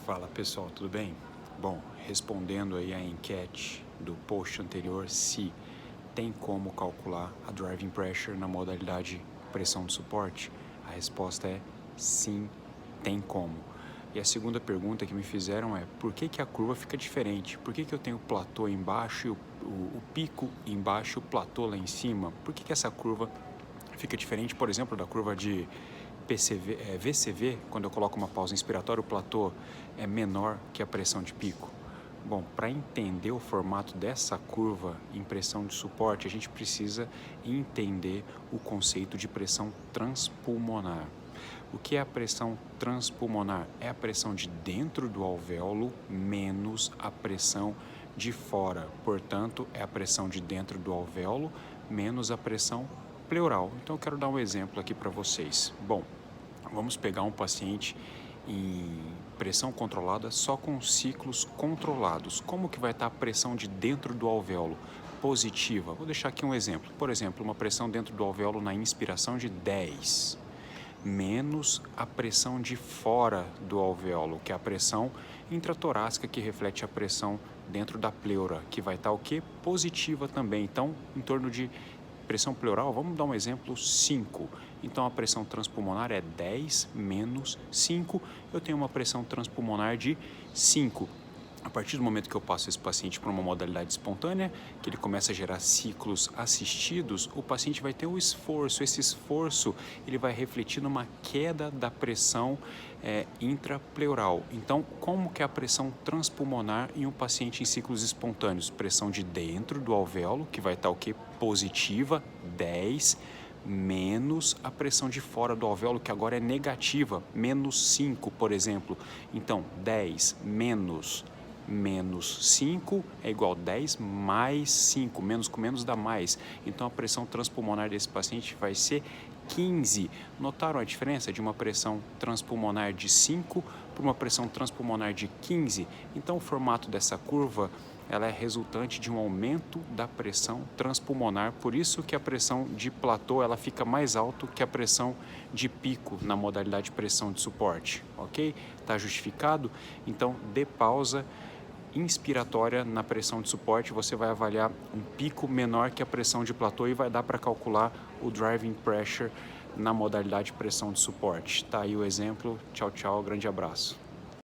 Fala pessoal, tudo bem? Bom, respondendo aí a enquete do post anterior, se tem como calcular a driving pressure na modalidade pressão de suporte, a resposta é sim, tem como. E a segunda pergunta que me fizeram é, por que a curva fica diferente? Por que eu tenho o platô embaixo e o pico embaixo e o platô lá em cima? Por que essa curva fica diferente, por exemplo, da curva de VCV, quando eu coloco uma pausa inspiratória, o platô é menor que a pressão de pico? Bom, para entender o formato dessa curva em pressão de suporte, a gente precisa entender o conceito de pressão transpulmonar. O que é a pressão transpulmonar? É a pressão de dentro do alvéolo menos a pressão de fora. Portanto, é a pressão de dentro do alvéolo menos a pressão pleural. Então, eu quero dar um exemplo aqui para vocês. Bom, vamos pegar um paciente em pressão controlada só com ciclos controlados. Como que vai estar a pressão de dentro do alvéolo? Positiva. Vou deixar aqui um exemplo. Por exemplo, uma pressão dentro do alvéolo na inspiração de 10, menos a pressão de fora do alvéolo, que é a pressão intratorácica, que reflete a pressão dentro da pleura, que vai estar o quê? Positiva também. Então, em torno de pressão pleural, vamos dar um exemplo, 5. Então, a pressão transpulmonar é 10 menos 5. Eu tenho uma pressão transpulmonar de 5. A partir do momento que eu passo esse paciente para uma modalidade espontânea, que ele começa a gerar ciclos assistidos, o paciente vai ter um esforço. Esse esforço ele vai refletir numa queda da pressão intrapleural. Então, como que é a pressão transpulmonar em um paciente em ciclos espontâneos? Pressão de dentro do alvéolo, que vai estar o quê? Positiva, 10, menos a pressão de fora do alvéolo, que agora é negativa, menos 5, por exemplo. Então, 10 menos 5 é igual a 10 mais 5, menos com menos dá mais. Então, a pressão transpulmonar desse paciente vai ser 15. Notaram a diferença de uma pressão transpulmonar de 5 para uma pressão transpulmonar de 15? Então, o formato dessa curva ela é resultante de um aumento da pressão transpulmonar, por isso que a pressão de platô ela fica mais alta que a pressão de pico na modalidade pressão de suporte, ok? Está justificado? Então, dê pausa inspiratória na pressão de suporte, você vai avaliar um pico menor que a pressão de platô e vai dar para calcular o driving pressure na modalidade pressão de suporte. Tá aí o exemplo. Tchau, tchau, grande abraço.